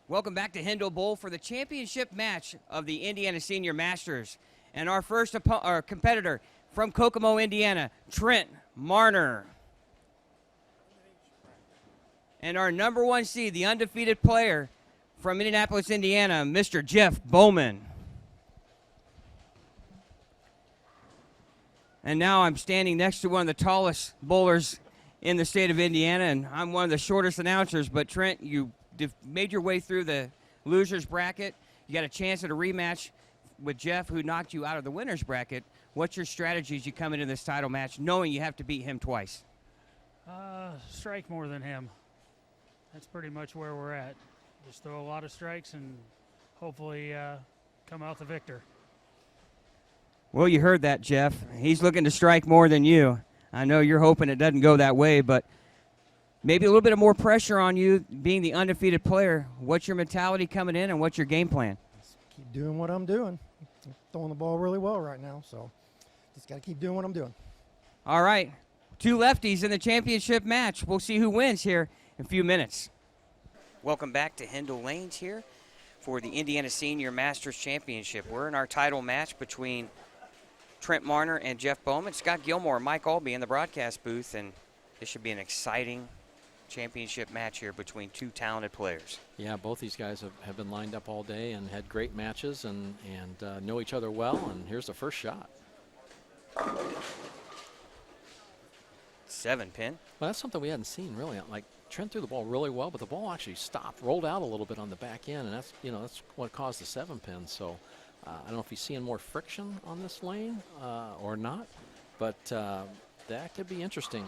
Welcome back to Hindel Bowl for the championship match of the Indiana Senior Masters. And our first competitor from Kokomo, Indiana, Trent Marner. And our number 1 seed, the undefeated player from Indianapolis, Indiana, Mr. Jeff Bowman. And now I'm standing next to one of the tallest bowlers in the state of Indiana, and I'm one of the shortest announcers. But Trent, you made your way through the losers bracket. You got a chance at a rematch with Jeff, who knocked you out of the winners bracket. What's your strategy as you come into this title match, knowing you have to beat him twice? Strike more than him. That's pretty much where we're at. Just throw a lot of strikes and hopefully come out the victor. Well, you heard that, Jeff. He's looking to strike more than you. I know you're hoping it doesn't go that way, but maybe a little bit of more pressure on you being the undefeated player. What's your mentality coming in and what's your game plan? Just keep doing what I'm doing. I'm throwing the ball really well right now, so just got to keep doing what I'm doing. All right. 2 lefties in the championship match. We'll see who wins here in a few minutes. Welcome back to Hindel Lanes here for the Indiana Senior Masters Championship. We're in our title match between Trent Marner and Jeff Bowman. Scott Gilmore, Mike Albee in the broadcast booth, and this should be an exciting championship match here between 2 talented players. Yeah, both these guys have been lined up all day and had great matches and know each other well, and here's the first shot. 7-pin. Well, that's something we hadn't seen really. Like, Trent threw the ball really well, but the ball actually stopped, rolled out a little bit on the back end, and that's what caused the 7-pin. So I don't know if he's seeing more friction on this lane or not, but that could be interesting,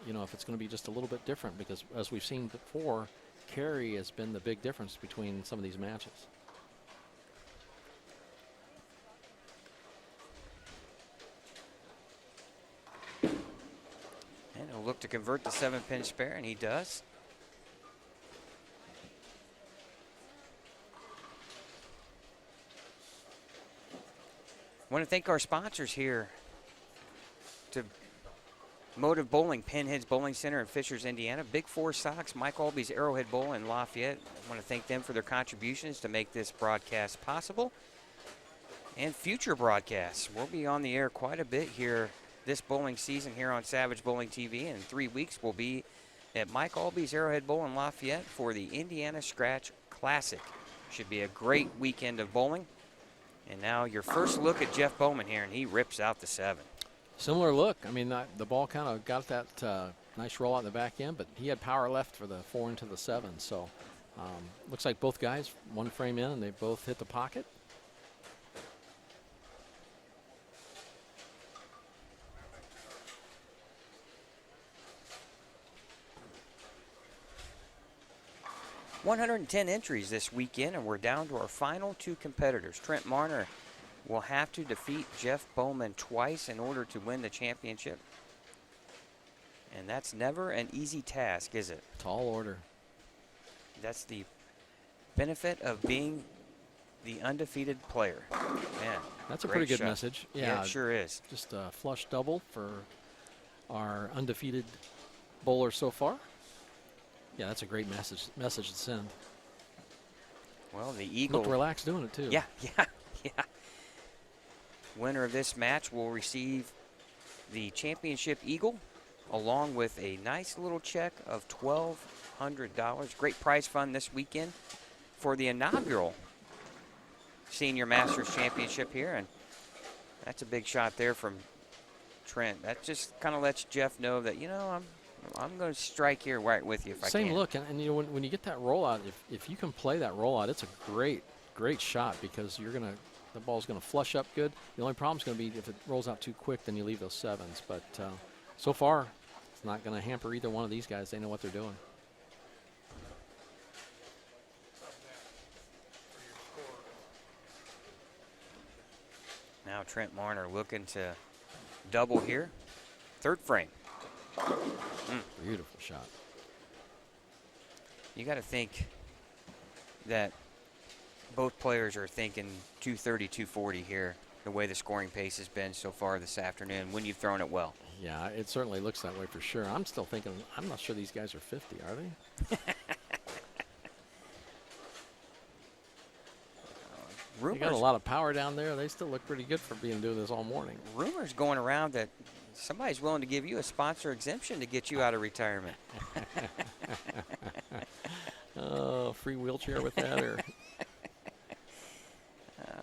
if it's going to be just a little bit different, because as we've seen before, carry has been the big difference between some of these matches. And he'll look to convert the 7-pin spare, and he does. I want to thank our sponsors here to Motive Bowling, Pinheads Bowling Center in Fishers, Indiana, Big Four Sox, Mike Albee's Arrowhead Bowl in Lafayette. I want to thank them for their contributions to make this broadcast possible. And future broadcasts. We'll be on the air quite a bit here this bowling season here on Savage Bowling TV. In 3 weeks, we'll be at Mike Albee's Arrowhead Bowl in Lafayette for the Indiana Scratch Classic. Should be a great weekend of bowling. And now your first look at Jeff Bowman here, and he rips out the 7. Similar look. I mean, the ball kind of got that nice roll out in the back end, but he had power left for the 4 into the 7. So looks like both guys, 1 frame in, and they both hit the pocket. $110 entries this weekend, and we're down to our final 2 competitors. Trent Marner will have to defeat Jeff Bowman twice in order to win the championship. And that's never an easy task, is it? Tall order. That's the benefit of being the undefeated player. Man, that's a pretty good shot. Message. Yeah, it sure is. Just a flush double for our undefeated bowler so far. Yeah, that's a great message to send. Well, the Eagle looked relaxed doing it too. Yeah. Winner of this match will receive the championship Eagle, along with a nice little check of $1,200. Great prize fund this weekend for the inaugural Senior Masters Championship here, and that's a big shot there from Trent. That just kind of lets Jeff know that, I'm going to strike here right with you if I can. Same look, and when you get that rollout, if you can play that rollout, it's a great shot, because the ball's going to flush up good. The only problem is going to be if it rolls out too quick, then you leave those 7s. But so far, it's not going to hamper either one of these guys. They know what they're doing. Now Trent Marner looking to double here. 3rd frame. Beautiful shot. You got to think that both players are thinking 230, 240 here, the way the scoring pace has been so far this afternoon when you've thrown it well. Yeah, it certainly looks that way for sure. I'm still thinking, I'm not sure these guys are 50, are they? They got a rumors lot of power down there. They still look pretty good for being doing this all morning. rumors going around that somebody's willing to give you a sponsor exemption to get you out of retirement. Free wheelchair with that, or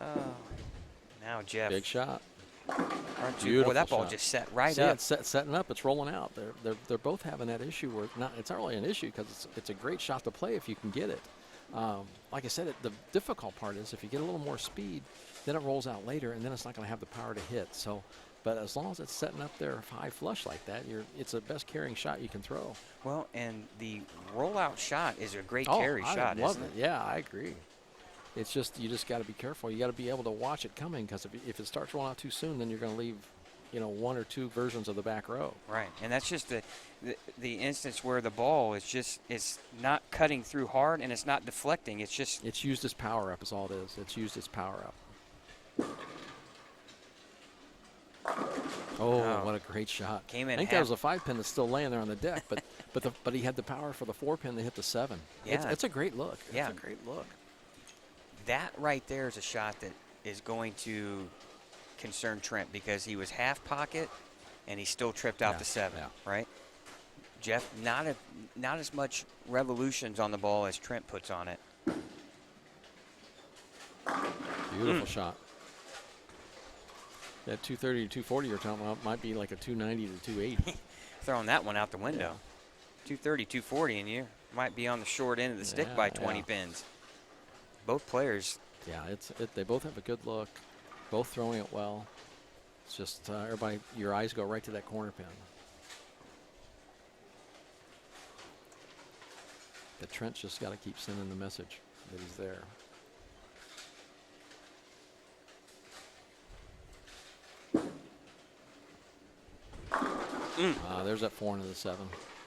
Oh, now Jeff, big shot. aren't you? Boy, Beautiful that ball shot. just set right See, up. it's setting up. It's rolling out. They're both having that issue where it's not really an issue because it's a great shot to play if you can get it. Like I said, the difficult part is if you get a little more speed, then it rolls out later, and then it's not going to have the power to hit. So, but as long as it's setting up there high flush like that, it's the best carrying shot you can throw. Well, and the rollout shot is a great Oh, carry I shot, love isn't it? Yeah, I agree. It's just you just got to be careful. You got to be able to watch it coming because if it starts rolling out too soon, then you're going to leave, one or two versions of the back row. Right, and that's just the instance where the ball is just it's not cutting through hard and it's not deflecting. It's just It's used as power up is all it is. It's used as power up. Oh, what a great shot! Came in I think half. that was a 5-pin that's still laying there on the deck, but he had the power for the 4-pin to hit the 7. Yeah. It's a great look. Yeah. It's a great look. that right there is a shot that is going to concern Trent because he was half pocket and he still tripped out Yeah, the 7, yeah. right? Jeff, not as much revolutions on the ball as Trent puts on it. Beautiful shot. That 230 to 240 you're talking about might be like a 290 to 280. Throwing that one out the window. 230, 240, and you might be on the short end of the stick by 20 pins. Both players. Yeah, they both have a good look, both throwing it well. It's just everybody, your eyes go right to that corner pin. The Trent's just got to keep sending the message that he's there. There's that 4 into the 7.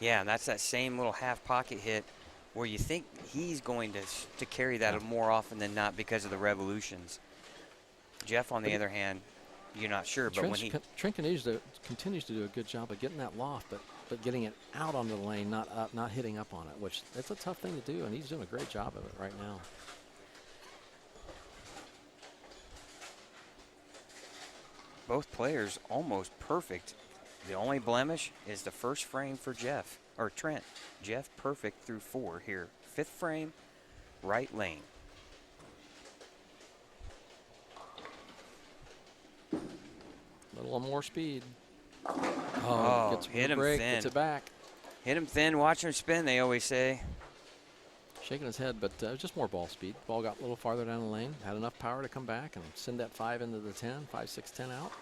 Yeah, and that's that same little half pocket hit where you think he's going to carry that more often than not because of the revolutions. Jeff, on the other hand, you're not sure, but when he Trent continues to do a good job of getting that loft, but getting it out onto the lane, not up, not hitting up on it, which that's a tough thing to do, and he's doing a great job of it right now. both players almost perfect. The only blemish is the first frame for Jeff, or Trent. Jeff perfect through 4 here. 5th frame, right lane. A little more speed. Oh, hit him break, thin. gets it back. Hit him thin, watch him spin, they always say. Shaking his head, but just more ball speed. Ball got a little farther down the lane, had enough power to come back and send that 5 into the 10, 5, 6, 10 out.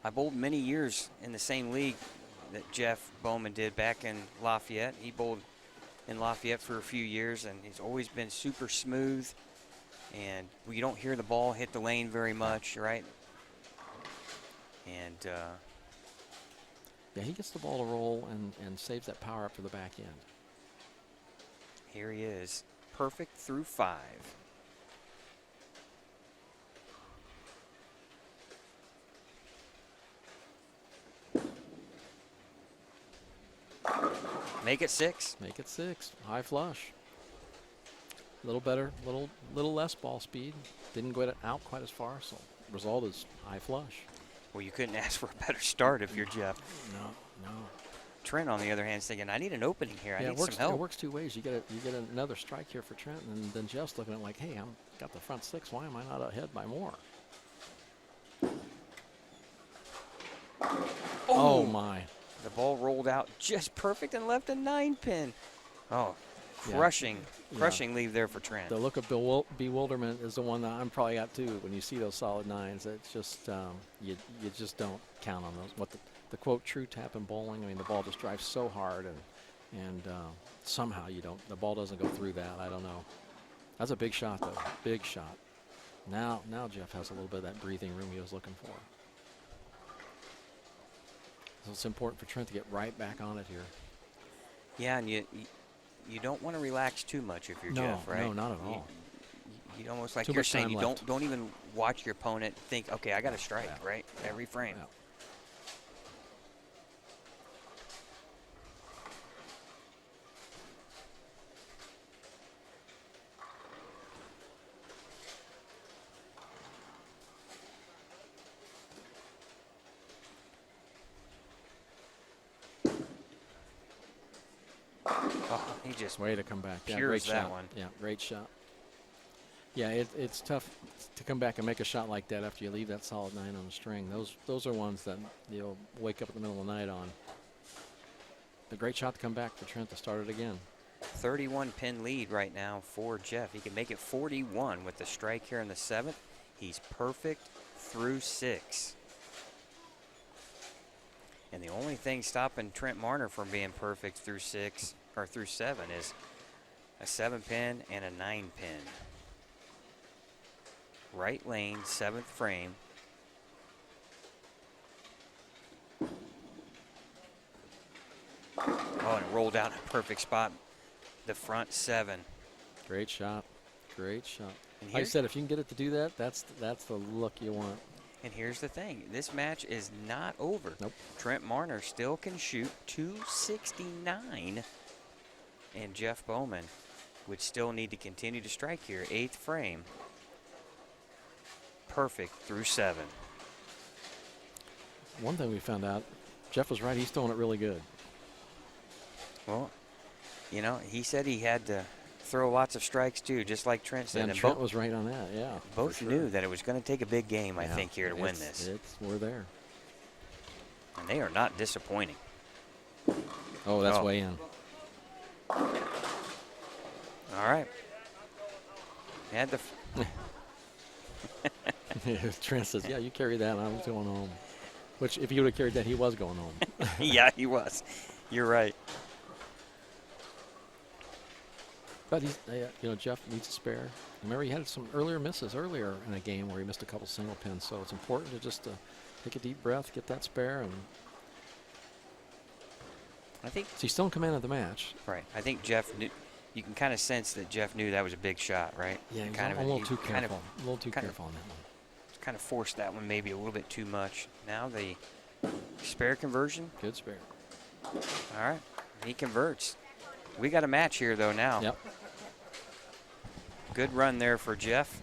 I bowled many years in the same league that Jeff Bowman did back in Lafayette. He bowled in Lafayette for a few years, and he's always been super smooth. And you don't hear the ball hit the lane very much, right? And Yeah, he gets the ball to roll and saves that power up for the back end. here he is, perfect through 5. Make it 6. Make it 6. High flush. A little better, little less ball speed. Didn't go out quite as far, so result is high flush. Well, you couldn't ask for a better start if you're Jeff. No. Trent, on the other hand, is thinking, I need an opening here. I Yeah, need some it help. works 2 ways. You get another strike here for Trent, and then Jeff's looking at it like, hey, I'm got the front 6. Why am I not ahead by more? Oh my! The ball rolled out just perfect and left a 9-pin. Oh, Yeah. crushing leave there for Trent. The look of bewilderment is the one that I'm probably got too. When you see those solid 9s, it's just you just don't count on those. What the quote true tap in bowling. I mean, the ball just drives so hard, and somehow the ball doesn't go through that. I don't know. That's a big shot though. Big shot. Now Jeff has a little bit of that breathing room he was looking for. So it's important for Trent to get right back on it here. Yeah, and you don't want to relax too much if you're No, Jeff, right? no, not at all. You'd almost like Too you're much saying, time you left. don't even watch your opponent. Think, okay, I got to strike, Yeah. right? Every frame. Yeah. He just Way to come back. Yeah, Pures great that shot. one. Yeah, great shot. Yeah, it's tough to come back and make a shot like that after you leave that solid 9 on the string. Those are ones that you'll wake up in the middle of the night on. A great shot to come back for Trent to start it again. 31 pin lead right now for Jeff. He can make it 41 with the strike here in the 7th. He's perfect through 6. And the only thing stopping Trent Marner from being perfect through 6 or through 7 is a 7 pin and a 9 pin. Right lane, 7th frame. Oh, and it rolled out in a perfect spot. The front 7. Great shot. Great shot. And Like I said, if you can get it to do that, that's the look you want. And here's the thing. This match is not over. Nope. Trent Marner still can shoot 269. And Jeff Bowman would still need to continue to strike here. 8th frame. Perfect through 7. One thing we found out, Jeff was right. He's throwing it really good. Well, you know, he said he had to throw lots of strikes too, just like Trent said. And Trent was right on that, yeah. Both for sure. knew that it was going to take a big game, I Yeah, think, here to win this. We're there. And they are not disappointing. Oh, that's Oh. way in. All right. Had the. Trent says, yeah, you carry that. I was going home. Which, if he would have carried that, he was going home. Yeah, he was. You're right. But he's, Jeff needs a spare. Remember, he had some misses earlier in a game where he missed a couple single pins. So it's important to just take a deep breath, get that spare, and I think. so he's still in command of the match. Right. I think Jeff knew. You can kind of sense that Jeff knew that was a big shot, right? Yeah, he's kind a little too kind careful. A little too kind careful on that one. Kind of forced that one maybe a little bit too much. Now the spare conversion. Good spare. All right. He converts. We got a match here though now. Yep. Good run there for Jeff.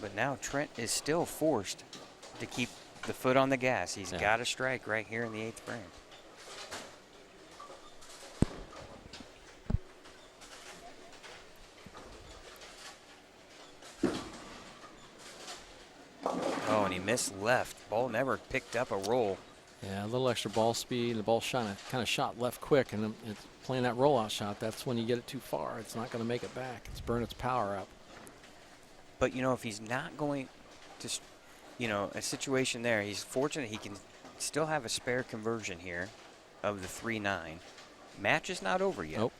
But now Trent is still forced to keep the foot on the gas. He's got to strike right here in the 8th frame. Oh, and he missed left. Ball never picked up a roll. Yeah, a little extra ball speed. The ball kind of shot left quick, and it's playing that rollout shot. That's when you get it too far. It's not going to make it back. It's burn its power up. But, you know, if he's not going to, a situation there, he's fortunate he can still have a spare conversion here of the 3-9. Match is not over yet. Nope.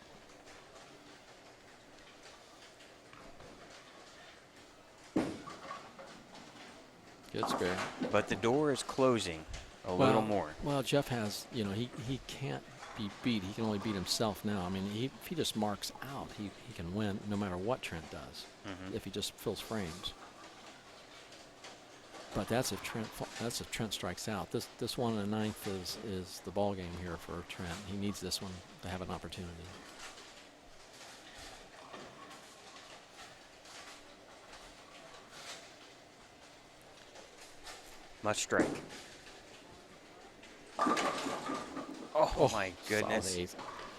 Good spare. But the door is closing a little more. Well, Jeff has, he can't be beat. He can only beat himself now. I mean, if he just marks out, he can win no matter what Trent does. If he just fills frames. But that's if Trent strikes out. This 1 1/9 is the ball game here for Trent. He needs this one to have an opportunity. Must strike. Oh my goodness.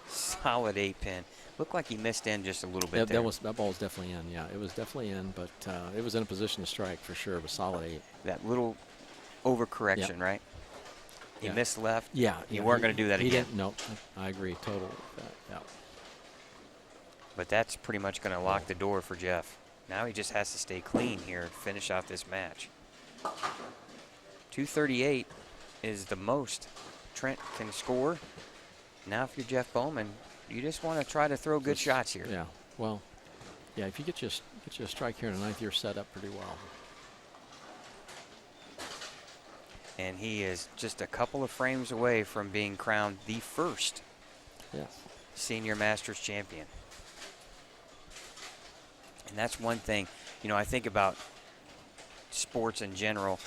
Solid 8 pin. Looked like he missed in just a little bit there. That ball was definitely in. Yeah, it was definitely in, but it was in a position to strike for sure. It was solid 8. That little overcorrection, right? He missed left. Yeah. You weren't going to do that again. No, I agree totally with that. Yeah. But that's pretty much going to lock the door for Jeff. Now he just has to stay clean here and finish out this match. 238 is the most Trent can score. Now if you're Jeff Bowman, you just want to try to throw good shots here. Yeah. Well, yeah, if you get you a strike here in the 9th, you're set up pretty well. And he is just a couple of frames away from being crowned the first Senior Masters champion. And that's one thing, I think about sports in general,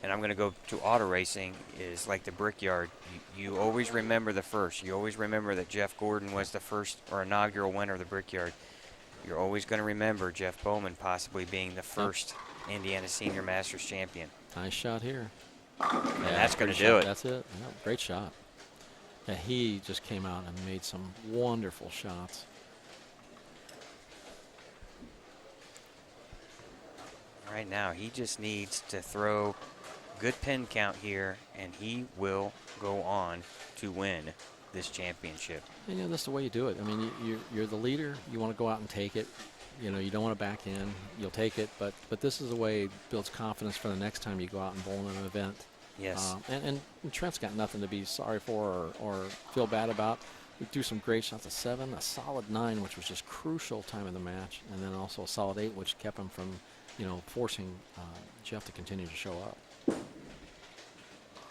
and I'm going to go to auto racing, is like the Brickyard. You always remember the first. You always remember that Jeff Gordon was the first or inaugural winner of the Brickyard. You're always going to remember Jeff Bowman possibly being the first Indiana Senior Masters champion. Nice shot here. And that's going to do shot. it. That's it. Yeah, great shot. Yeah, he just came out and made some wonderful shots. Right now, he just needs to throw good pin count here, and he will go on to win this championship. And, that's the way you do it. I mean, you're the leader. You want to go out and take it. You don't want to back in. You'll take it. But this is the way it builds confidence for the next time you go out and bowl in an event. Yes. And Trent's got nothing to be sorry for or feel bad about. We do some great shots. A 7, a solid 9, which was just crucial time in the match, and then also a solid 8, which kept him from, forcing Jeff to continue to show up.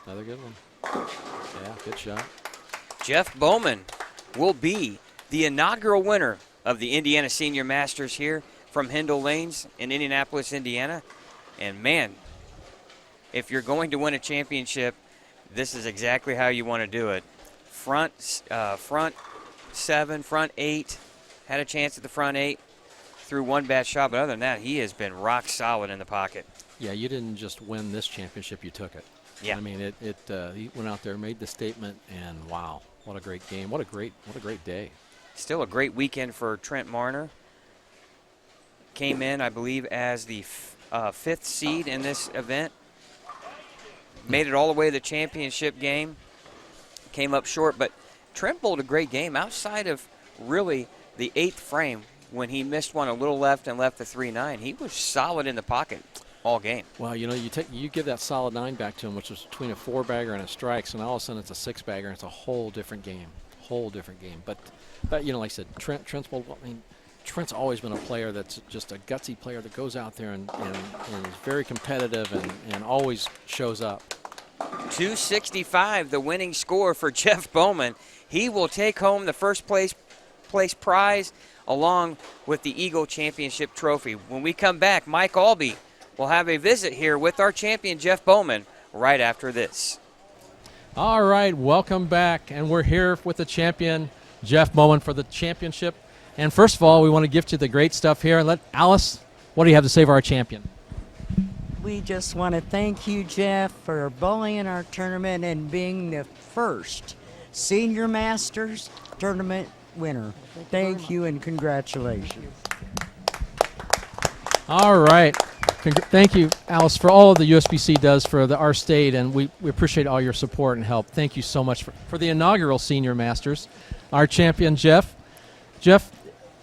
Another good one. Yeah, good shot. Jeff Bowman will be the inaugural winner of the Indiana Senior Masters here from Hindel Lanes in Indianapolis, Indiana. And man, if you're going to win a championship, this is exactly how you want to do it. Front 7, front 8, had a chance at the front 8, threw one bad shot, but other than that, he has been rock solid in the pocket. Yeah, you didn't just win this championship, you took it. Yeah. I mean, he went out there, made the statement, and wow, what a great game. What a great day. Still a great weekend for Trent Marner. Came in, I believe, as the 5th seed in this event. Made it all the way to the championship game. Came up short, but Trent bowled a great game outside of really the 8th frame when he missed one a little left and left the 3-9. He was solid in the pocket all game. Well, you give that solid 9 back to him, which was between a 4-bagger and a strikes, and all of a sudden it's a 6-bagger, and it's a whole different game. But like I said, Trent's bowled. I mean, Trent's always been a player that's just a gutsy player that goes out there and is very competitive and always shows up. 265, the winning score for Jeff Bowman. He will take home the first place prize along with the Eagle Championship trophy. When we come back, Mike Albee will have a visit here with our champion, Jeff Bowman, right after this. All right, welcome back, and we're here with the champion, Jeff Bowman, for the championship. And first of all, we want to gift you the great stuff here. Let Alice, what do you have to say for our champion? We just want to thank you, Jeff, for bowling in our tournament and being the first Senior Masters tournament winner. Thank you and congratulations. All right. Thank you, Alice, for all the USBC does for our state, and we appreciate all your support and help. Thank you so much for the inaugural Senior Masters. Our champion, Jeff. Jeff,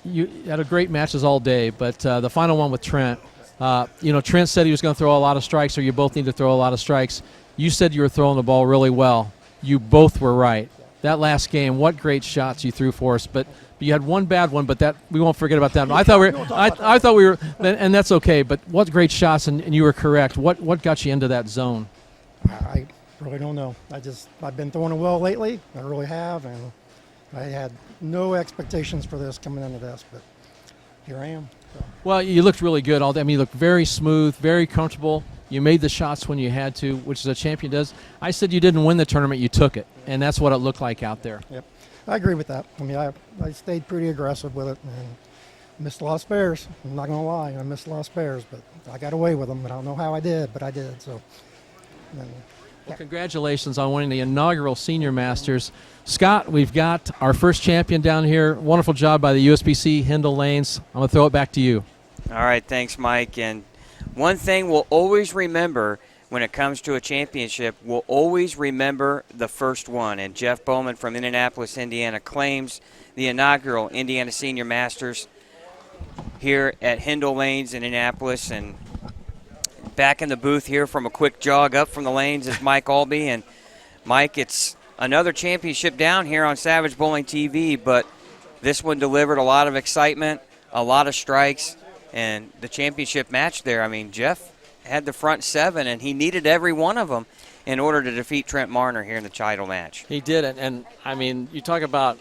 you had a great matches all day, but the final one with Trent, Trent said he was going to throw a lot of strikes, or you both need to throw a lot of strikes. You said you were throwing the ball really well. You both were right. That last game, what great shots you threw for us, but you had one bad one, but that we won't forget about that. I thought we were, and that's okay. But what great shots, and you were correct. What got you into that zone? I really don't know. I've been throwing it well lately. I really have, and I had no expectations for this coming into this, but here I am. So. Well, you looked really good all day. I mean, you looked very smooth, very comfortable. You made the shots when you had to, which is a champion does. I said you didn't win the tournament, you took it, and that's what it looked like out there. Yep, I agree with that. I mean, I stayed pretty aggressive with it and missed a lot of spares. I'm not going to lie, I missed a lot of spares, but I got away with them, and I don't know how I did, but I did. So, Well, congratulations on winning the inaugural Senior Masters. Scott, we've got our first champion down here. Wonderful job by the USBC Hindel Lanes. I'm going to throw it back to you. All right, thanks, Mike. And one thing we'll always remember when it comes to a championship, we'll always remember the first one. And Jeff Bowman from Indianapolis, Indiana, claims the inaugural Indiana Senior Masters here at Hindel Lanes in Indianapolis. And back in the booth here from a quick jog up from the lanes is Mike Albee. And, Mike, it's another championship down here on Savage Bowling TV, but this one delivered a lot of excitement, a lot of strikes, and the championship match there. I mean, Jeff had the front 7, and he needed every one of them in order to defeat Trent Marner here in the title match. He did it, and I mean, you talk about,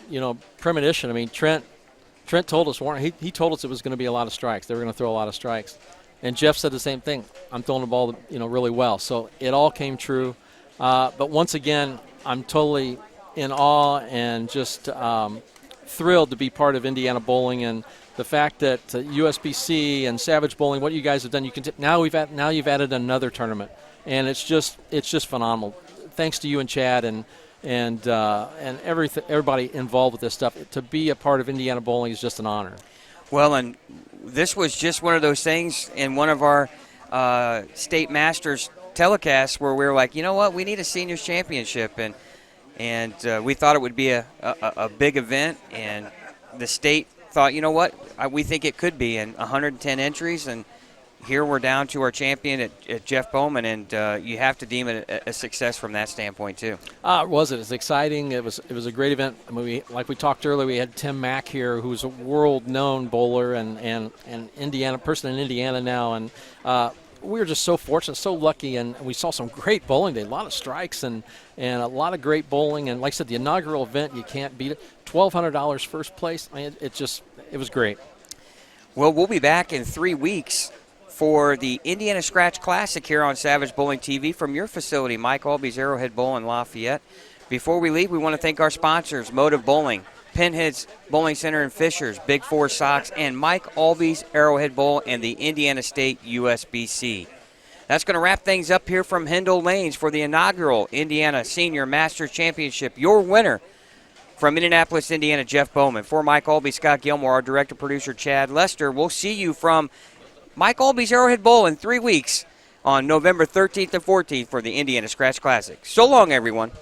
premonition. I mean, Trent told us, he told us it was going to be a lot of strikes. They were going to throw a lot of strikes. And Jeff said the same thing. I'm throwing the ball, really well. So it all came true. But once again, I'm totally in awe and just thrilled to be part of Indiana bowling, and the fact that USBC and Savage Bowling, what you guys have done, now you've added another tournament, and it's just phenomenal. Thanks to you and Chad, and and everybody involved with this stuff. To be a part of Indiana bowling is just an honor. Well, and this was just one of those things in one of our state masters telecasts where we were like, you know what, we need a seniors championship, and we thought it would be a big event, and the state thought, you know what, we think it could be, and 110 entries, and here we're down to our champion at Jeff Bowman, and you have to deem it a success from that standpoint too. It was. It was exciting. It was a great event. I mean, like we talked earlier, we had Tim Mack here, who's a world-known bowler and Indiana person in Indiana now, and we were just so fortunate, so lucky, and we saw some great bowling today. A lot of strikes and a lot of great bowling, and like I said, the inaugural event, you can't beat it. $1,200 first place. I mean, it was great. Well, we'll be back in 3 weeks for the Indiana Scratch Classic here on Savage Bowling TV from your facility, Mike Alby's Arrowhead Bowl in Lafayette. Before we leave, we want to thank our sponsors, Motive Bowling, Pinhead's Bowling Center in Fishers, Big Four Sox, and Mike Alby's Arrowhead Bowl and the Indiana State USBC. That's going to wrap things up here from Hindel Lanes for the inaugural Indiana Senior Masters Championship. Your winner from Indianapolis, Indiana, Jeff Bowman. For Mike Alby, Scott Gilmore, our director-producer, Chad Lester, we'll see you from Mike Alby's Arrowhead Bowl in 3 weeks on November 13th and 14th for the Indiana Scratch Classic. So long, everyone.